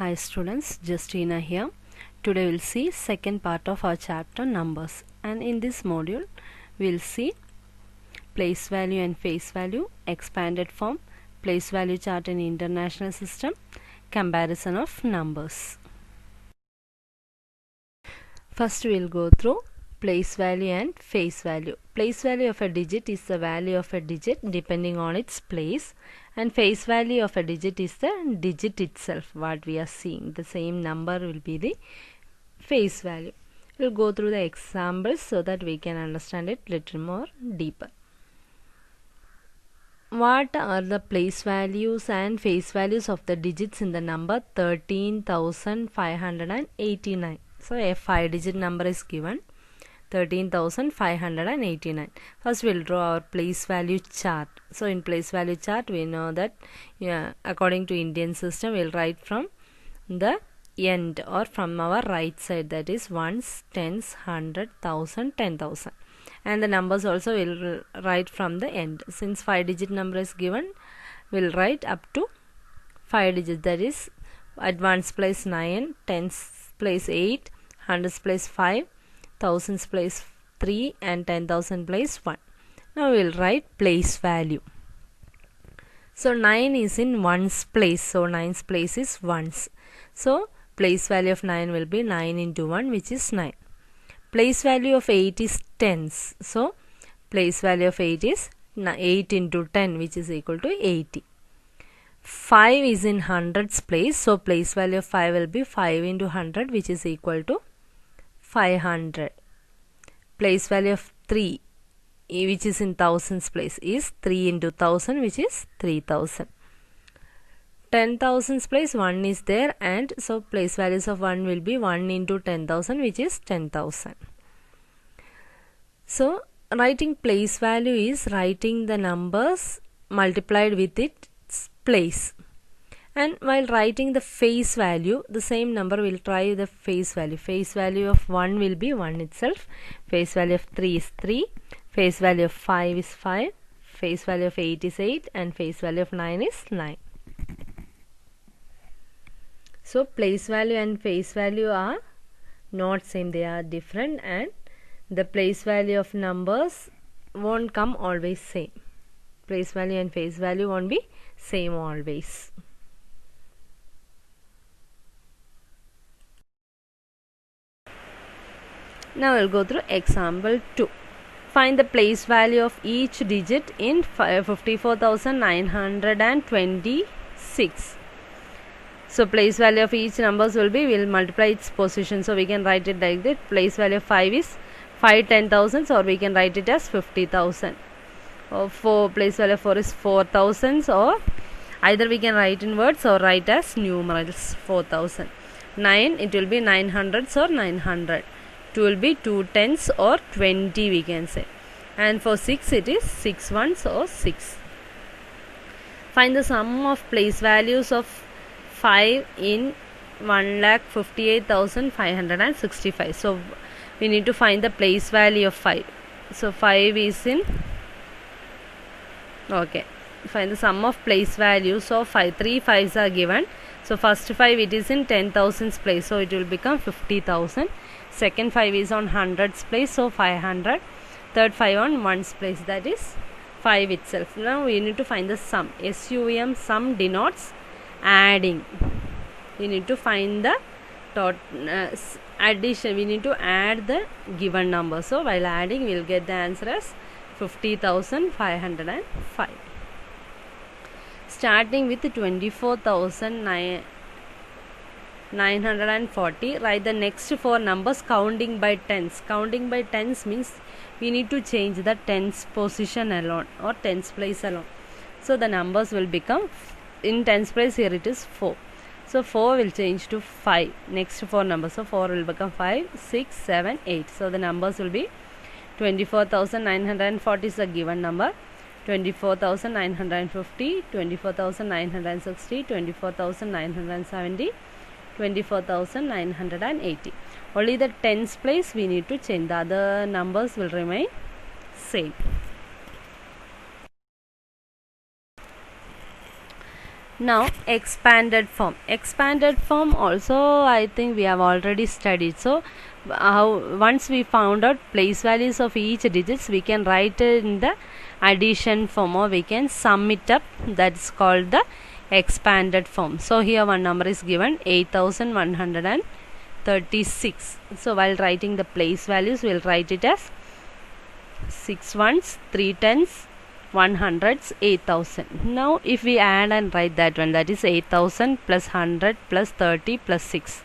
Hi students, Justina here. Today we'll see second part of our chapter numbers, and in this module we'll see place value and face value, expanded form, place value chart in international system, comparison of numbers. First we'll go through place value and face value. Place value of a digit is the value of a digit depending on its place, and face value of a digit is the digit itself, what we are seeing. The same number will be the face value. We'll go through the examples so that we can understand it little more deeper. What are the place values and face values of the digits in the number 13,589? So a 5-digit number is given, 13,589. First we'll draw our place value chart. So in place value chart we know that according to Indian system we'll write from the end or from our right side, that is ones, tens, 100, 1000, 10,000, and the numbers also will write from the end. Since 5-digit number is given, we'll write up to 5 digits, that is at ones place 9, tens place 8, hundreds place 5, thousands place 3, and 10,000 place 1. Now we'll write place value. So 9 is in ones place, so 9's place is ones. So place value of 9 will be 9 into 1, which is 9. Place value of 8 is tens, so place value of 8 is 8 into 10, which is equal to 80. 5 is in hundreds place, so place value of 5 will be 5 into 100, which is equal to 500. Place value of 3, which is in thousands place, is 3 into 1000, which is 3000. 10,000's place 1 is there, and so place values of 1 will be 1 into 10,000, which is 10,000. So writing place value is writing the numbers multiplied with its place, and while writing the face value, the same number will try the face value. Face value of 1 will be 1 itself, face value of 3 is 3, face value of 5 is 5, face value of 8 is 8, and face value of 9 is 9. So place value and face value are not same, they are different, and the place value of numbers won't come always same. Place value and face value won't be same always. Now we'll go through example 2. Find the place value of each digit in 54,926. So place value of each numbers will be, we'll multiply its position. So we can write it like that. Place value of 5 is 5 10,000s, or we can write it as 50,000. Or 4, place value of 4 is 4,000s, or either we can write in words or write as numerals 4,000. 9, it will be 900s or 900. 2 will be 2 tens or 20, we can say. And for 6 it is 6 ones or 6. Find the sum of place values of 5 in 1,58,565. So we need to find the place value of 5. So 5 is in, okay, find the sum of place values of 5. 3 5s are given. So first 5 it is in 10,000's place, so it will become 50,000. Second 5 is on hundreds place, so 500. Third 5 on ones place, that is 5 itself. Now we need to find the sum. SUM, sum denotes adding. We need to find the addition. We need to add the given number. So while adding, we will get the answer as 50,505. Starting with 24,940, write the next 4 numbers counting by tens. Counting by tens means we need to change the tens position alone or tens place alone. So the numbers will become, in tens place here it is 4. So 4 will change to 5. Next 4 numbers. So 4 will become 5, 6, 7, 8. So the numbers will be 24,940 is a given number. 24,950, 24,960, 24,970, 24,980. Only the tens place we need to change. The other numbers will remain same. Now expanded form. Expanded form also I think we have already studied. So once we found out place values of each digits, we can write it in the addition form, or we can sum it up. That's called the expanded form. So here one number is given 8136. So while writing the place values, we'll write it as 6 ones, 3 tens, 100s, 8000. Now if we add and write that one, that is 8000 plus 100 plus 30 plus 6.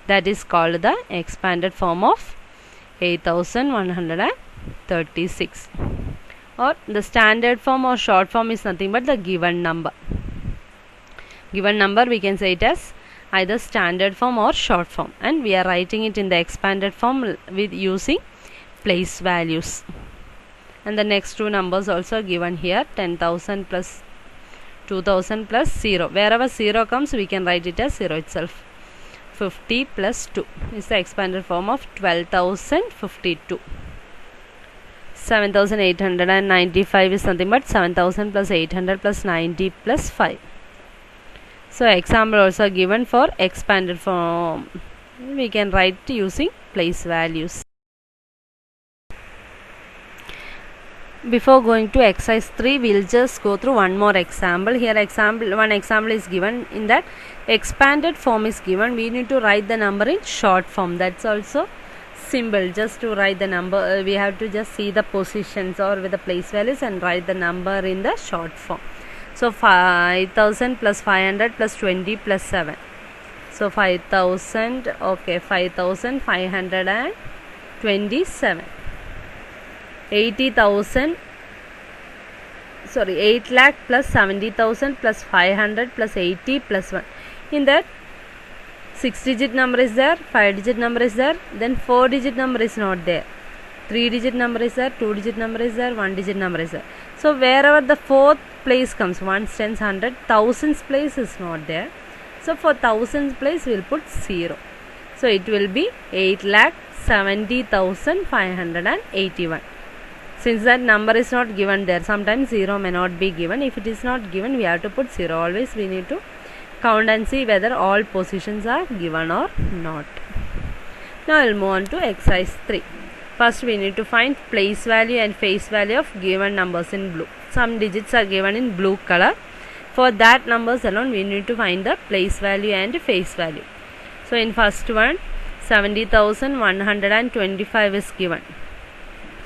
That is called the expanded form of 8136. Or the standard form or short form is nothing but the given number. Given number we can say it as either standard form or short form, and we are writing it in the expanded form with using place values. And the next two numbers also given here, 10,000 plus 2,000 plus 0. Wherever 0 comes, we can write it as 0 itself. 50 plus 2 is the expanded form of 12,052. 7,895 is nothing but 7,000 plus 800 plus 90 plus 5. So example also given for expanded form. We can write using place values. Before going to exercise 3, we'll just go through one more example. Here one example is given. In that expanded form is given, we need to write the number in short form. That's also simple. Just to write the number, we have to just see the positions or with the place values and write the number in the short form. So 5,000 plus 500 plus 20 plus 7. So 5,000, okay, 5,527. 80,000, sorry, 8 lakh plus 70,000 plus 500 plus 80 plus 1. In that 6-digit number is there, 5-digit number is there, then 4-digit number is not there. 3-digit number is there, 2-digit number is there, 1-digit number is there. So wherever the fourth place comes, ones, tens, hundred, thousands place is not there. So for thousands place we will put 0. So it will be 8,70,581. Since that number is not given there, sometimes 0 may not be given. If it is not given, we have to put 0. Always we need to count and see whether all positions are given or not. Now we'll move on to exercise 3. First we need to find place value and face value of given numbers in blue. Some digits are given in blue color. For that numbers alone we need to find the place value and face value. So in first one, 70,125 is given.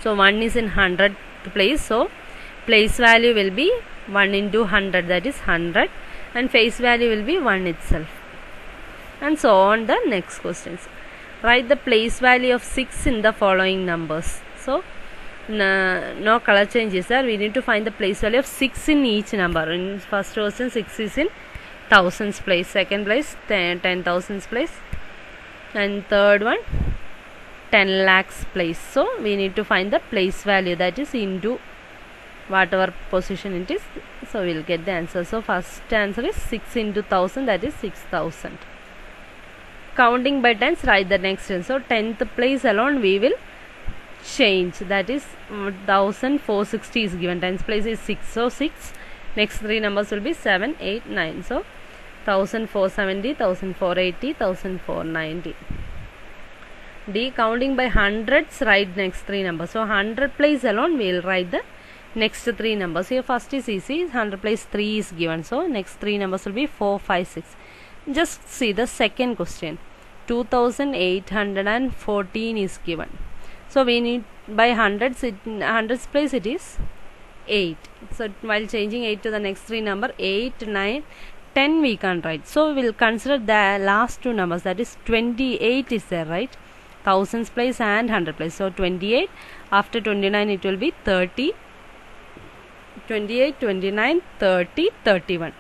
So 1 is in 100 place, so place value will be 1 into 100, that is 100, and face value will be 1 itself. And so on the next questions. Write the place value of 6 in the following numbers. So no color changes there. We need to find the place value of 6 in each number. In first question 6 is in thousands place, second place 10,000s place, and third one 10 lakhs place. So we need to find the place value, that is into whatever position it is. So we will get the answer. So first answer is 6 into 1000, that is 6,000. Counting by tens, write the next one. So 10th place alone we will change, that is 1460 is given. 10th place is 6, so 6. Next three numbers will be 7, 8, 9. So 1470, 1480, 1490. D, counting by hundreds, write next three numbers. So 100 place alone we will write the next three numbers. Here first is easy, 100 place 3 is given. So next three numbers will be 4, 5, 6. Just see the second question. 2814 is given. So we need by hundreds, hundreds place it is 8. So while changing 8 to the next three number, 8, 9, 10 we can write. So we will consider the last two numbers, that is 28 is there, right? Thousands place and 100 place. So 28, after 29 it will be 30, 28, 29, 30, 31.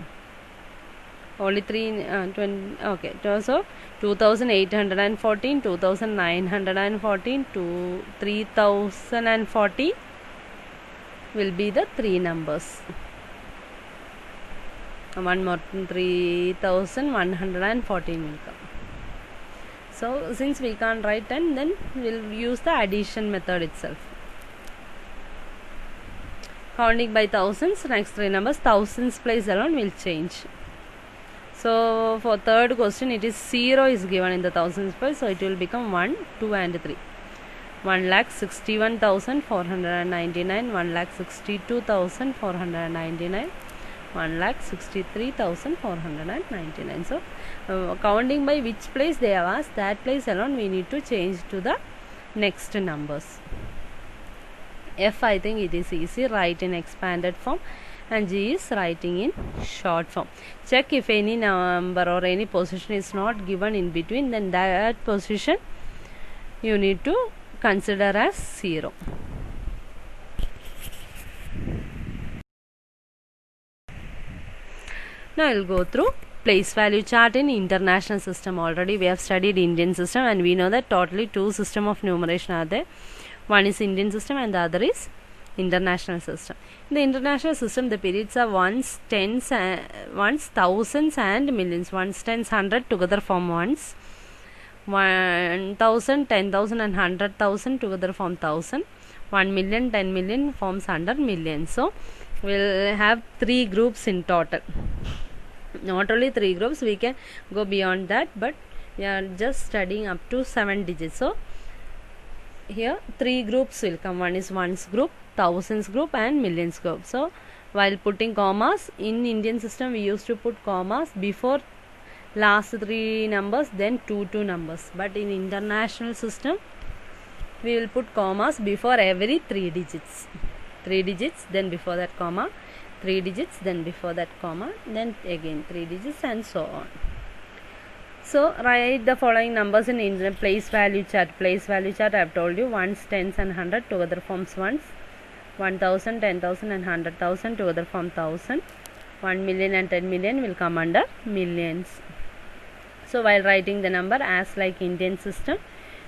Only 3, 20, okay. So 2814, 2914, 3040 will be the three numbers. One more, 3114 will come. So since we can't write 10, then we'll use the addition method itself. Counting by thousands, next three numbers, thousands place alone will change. So for third question, it is 0 is given in the thousands place, so it will become 1, 2 and 3. 1,61,499, 1,62,499, 1,63,499. So counting by which place they have asked, that place alone we need to change to the next numbers. F, I think it is easy, write in expanded form, and G is writing in short form. Check if any number or any position is not given in between, then that position you need to consider as 0. Now I will go through place value chart in international system. Already we have studied Indian system, and we know that totally two system of numeration are there. One is Indian system and the other is international system. In the international system, the periods are ones, tens, ones, thousands and millions. Ones, tens, 100 together form ones. 1,000, 10,000 and 100,000 together form 1,000. 1 million, 10 million forms 100 million. So we'll have 3 groups in total. Not only 3 groups, we can go beyond that, but we are just studying up to 7 digits. So here 3 groups will come. One is ones group, thousands group and millions group. So while putting commas, in Indian system we used to put commas before last 3 numbers, then 2 numbers. But in international system we will put commas before every 3 digits. 3 digits, then before that comma, 3 digits, then before that comma, then again 3 digits, and so on. So write the following numbers in place value chart. Place value chart I have told you, ones, tens and 100 together forms ones. 1,000, 10,000 and 100,000 together form 1,000. 1 million and 10 million will come under millions. So while writing the number, as like Indian system,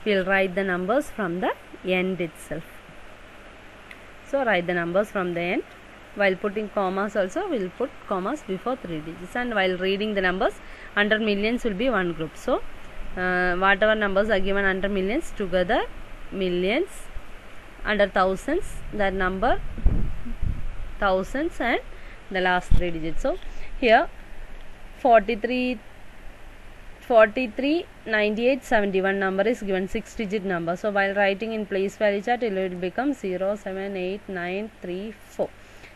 we will write the numbers from the end itself. So write the numbers from the end. While putting commas also, we will put commas before 3 digits. And while reading the numbers, under millions will be one group. So whatever numbers are given under millions, together millions. Under thousands, that number thousands, and the last 3 digits. So here 43, 98, 71 number is given, 6 digit number. So while writing in place value chart, it will become 0, 7, 8, 9, 3, 4.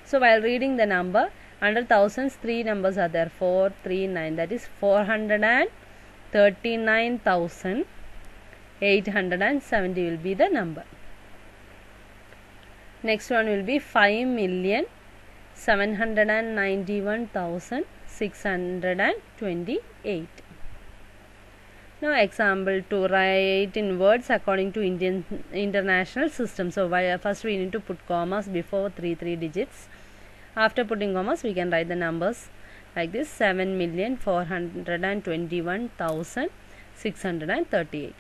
So while reading the number, under thousands 3 numbers are there, 4, 3, 9, that is 439,870 will be the number. Next one will be 5,791,628. Now example 2, write in words according to Indian international system. So first we need to put commas before 3 digits. After putting commas, we can write the numbers like this: 7,421,638.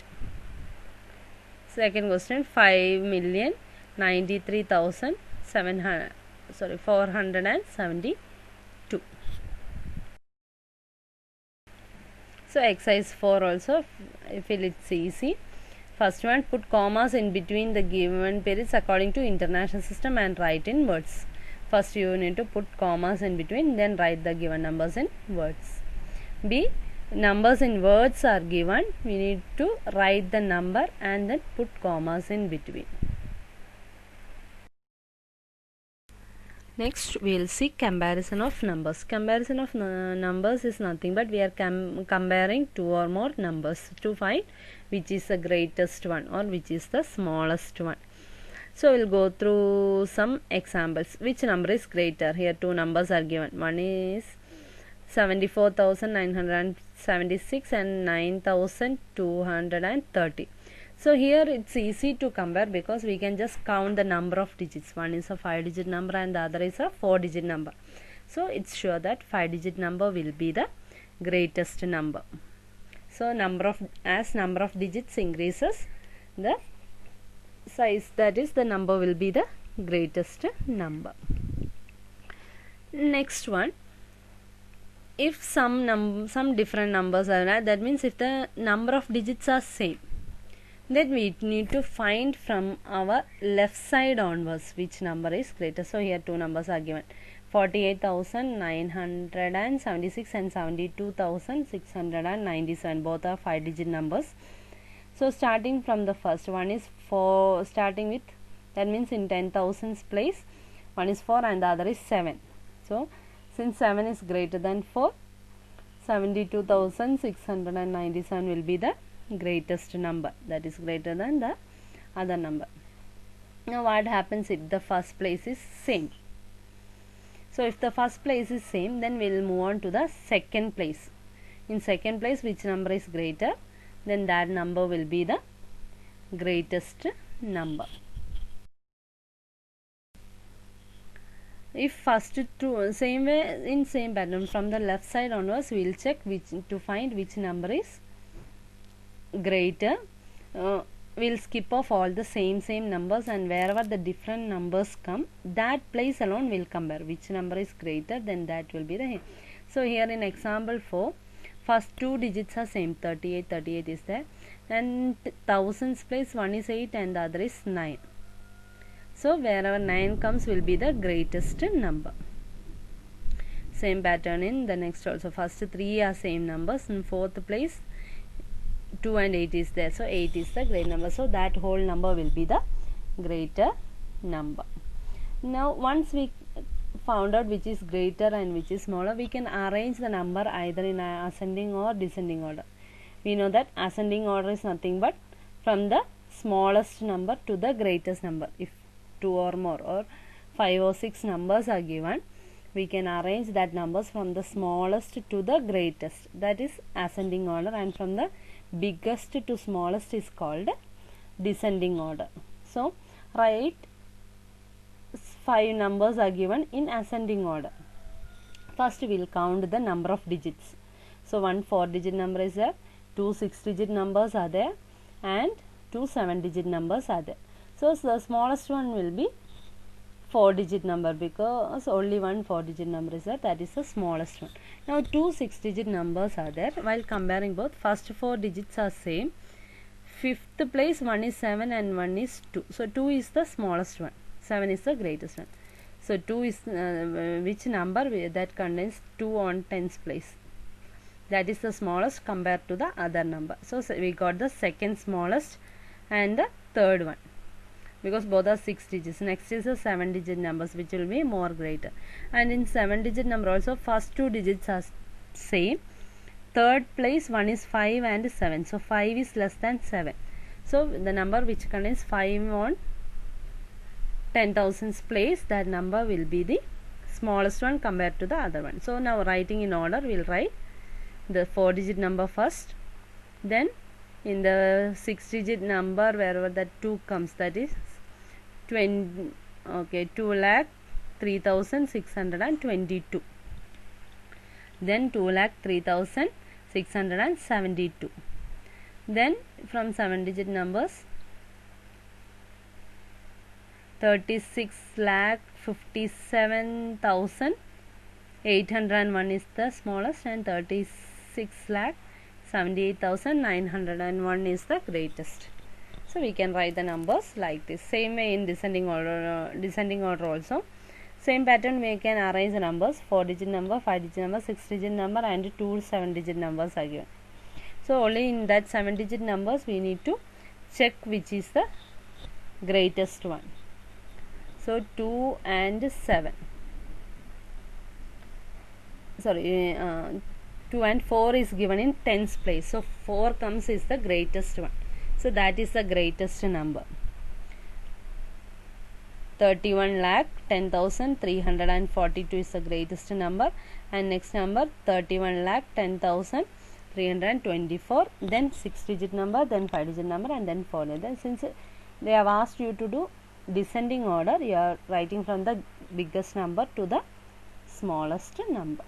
Second question, 5,093,472. So exercise 4 also, I feel it's easy. First one, put commas in between the given periods according to international system and write in words. First you need to put commas in between, then write the given numbers in words. B, numbers in words are given, we need to write the number and then put commas in between. Next we will see comparison of numbers. Comparison of numbers is nothing but we are comparing 2 or more numbers to find which is the greatest one or which is the smallest one. So we will go through some examples. Which number is greater? Here 2 numbers are given. One is 74,976 and 9,230. So here it's easy to compare because we can just count the number of digits. One is a 5 digit number and the other is a 4 digit number. So it's sure that 5 digit number will be the greatest number. So as number of digits increases, the size, that is the number, will be the greatest number. Next one, if some different numbers are there, that means if the number of digits are same, then we need to find from our left side onwards which number is greater. So here 2 numbers are given, 48,976 and 72,697. Both are 5-digit numbers. So starting from the first one is 4, starting with, that means in 10,000's place, one is 4 and the other is 7. So since 7 is greater than 4, 72,697 will be the greatest number, that is greater than the other number. Now what happens if the first place is same? So if the first place is same, then we will move on to the second place. In second place, which number is greater, then that number will be the greatest number. If first two, same way, in same pattern, from the left side onwards, we will check to find which number is greater. We'll skip off all the same numbers, and wherever the different numbers come, that place alone will compare which number is greater, then that will be the. So here in example 4, first 2 digits are same, 38 is there, and thousands place, one is 8 and the other is 9. So wherever 9 comes will be the greatest number. Same pattern in the next also. First 3 are same numbers. In fourth place 2 and 8 is there. So 8 is the great number. So that whole number will be the greater number. Now once we found out which is greater and which is smaller, we can arrange the number either in ascending or descending order. We know that ascending order is nothing but from the smallest number to the greatest number. If 2 or more or 5 or 6 numbers are given, we can arrange that numbers from the smallest to the greatest, that is ascending order, and from the biggest to smallest is called descending order. So write 5 numbers are given in ascending order. First we will count the number of digits. So one 4-digit number is there, 2 6-digit numbers are there, and 2 7-digit numbers are there. So the smallest one will be 4-digit number, because only one 4-digit number is there, that is the smallest one. Now 2 6-digit numbers are there. While comparing both, first 4 digits are same, fifth place one is 7 and one is 2. So 2 is the smallest one, 7 is the greatest one. So 2 is which number that contains 2 on 10's place, that is the smallest compared to the other number. So we got the second smallest and the third one, because both are 6 digits. Next is the 7-digit numbers, which will be more greater. And in 7-digit number also, first 2 digits are same, third place one is 5 and 7. So 5 is less than 7. So the number which contains 5 on 10,000's place, that number will be the smallest one compared to the other one. So now writing in order, we will write the 4-digit number first, then in the 6-digit number wherever that 2 comes, that is 2,03,622, then 2,03,672, then from 7-digit numbers 36,57,801 is the smallest, and 36,78,901 is the greatest. So we can write the numbers like this. Same way in descending order also. Same pattern we can arrange the numbers. 4-digit number, 5-digit number, 6-digit number, and 2 7-digit numbers are given. So only in that 7-digit numbers we need to check which is the greatest one. So 2 and 7. Sorry, 2 and 4 is given in 10's place. So 4 comes is the greatest one. So that is the greatest number. 31,10,342 is the greatest number, and next number 31,10,324, then 6-digit number, then 5-digit number, and then 4. Then since they have asked you to do descending order, you are writing from the biggest number to the smallest number.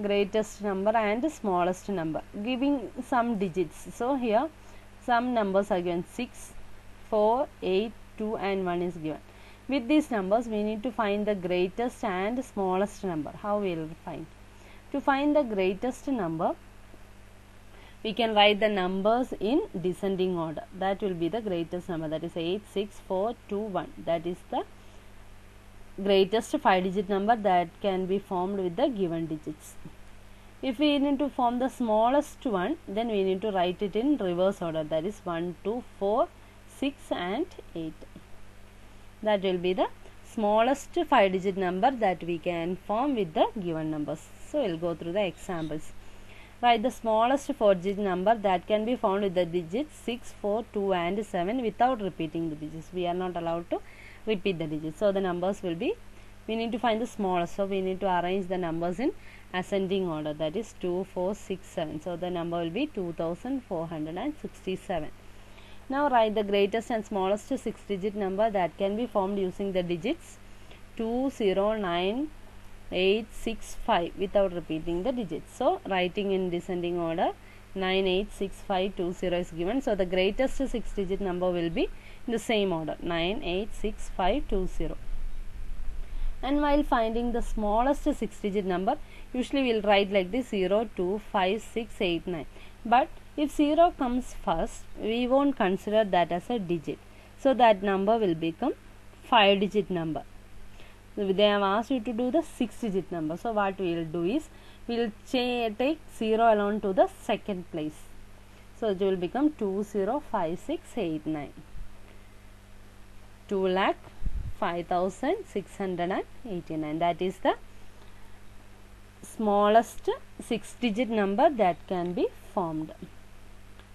Greatest number and smallest number, giving some digits. So here some numbers are given, 6, 4, 8, 2 and 1 is given. With these numbers we need to find the greatest and smallest number. How we will find? To find the greatest number, we can write the numbers in descending order. That will be the greatest number, that is 8, 6, 4, 2, 1. That is the greatest 5-digit number that can be formed with the given digits. If we need to form the smallest one, then we need to write it in reverse order, that is 1, 2, 4, 6 and 8. That will be the smallest 5-digit number that we can form with the given numbers. So we'll go through the examples. Write the smallest 4-digit number that can be found with the digits 6, 4, 2 and 7 without repeating the digits. We are not allowed to repeat the digits. So the numbers will be, we need to find the smallest. So we need to arrange the numbers in ascending order, that is 2, 4, 6, 7. So the number will be 2467. Now write the greatest and smallest 6-digit number that can be formed using the digits 2, 0, 9, 8, 6, 5 without repeating the digits. So writing in descending order, 9, 8, 6, 5, 2, 0 is given. So the greatest 6-digit number will be in the same order, 9, 8, 6, 5, 2, 0. And while finding the smallest 6-digit number, usually we will write like this, 0, 2, 5, 6, 8, 9. But if 0 comes first, we won't consider that as a digit. So that number will become 5-digit number. So they have asked you to do the 6-digit number. So what we will do is, we will take 0 alone to the second place. So it will become 205,689. 2,05,689. That is the smallest 6-digit number that can be formed.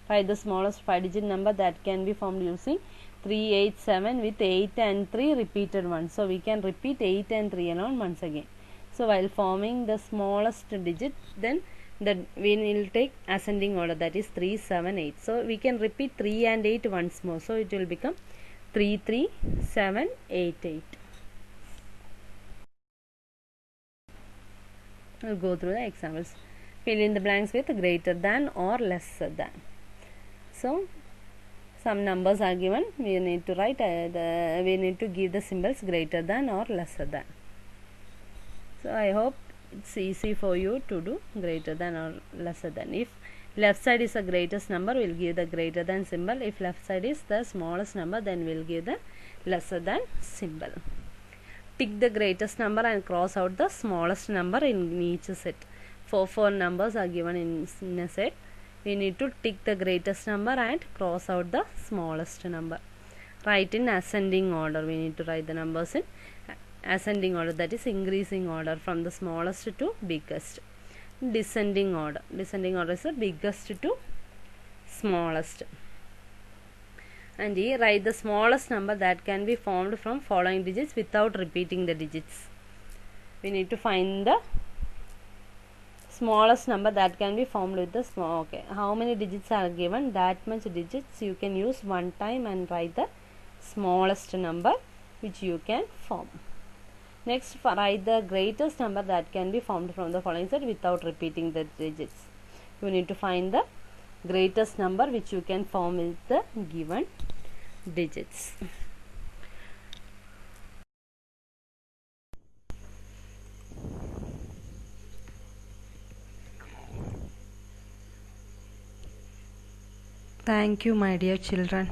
Write the smallest 5-digit number that can be formed using 387 with 8 and 3 repeated ones. So we can repeat 8 and 3 alone once again. So while forming the smallest digit, then we will take ascending order, that is 3, 7, 8. So we can repeat 3 and 8 once more. So it will become 3, 3, 7, 8, 8. We'll go through the examples. Fill in the blanks with greater than or lesser than. So some numbers are given, we need to write we need to give the symbols greater than or lesser than. So I hope it's easy for you to do greater than or lesser than. If left side is the greatest number, we'll give the greater than symbol. If left side is the smallest number, then we'll give the lesser than symbol. Tick the greatest number and cross out the smallest number in each set. 4 numbers are given in a set. We need to tick the greatest number and cross out the smallest number. Write in ascending order. We need to write the numbers in ascending order, that is increasing order from the smallest to biggest. Descending order. Descending order is the biggest to smallest. And here write the smallest number that can be formed from following digits without repeating the digits. We need to find the smallest number that can be formed with the small. Okay, how many digits are given? That much digits you can use one time and write the smallest number which you can form. Next, write the greatest number that can be formed from the following set without repeating the digits. You need to find the greatest number which you can form with the given digits. Thank you, my dear children.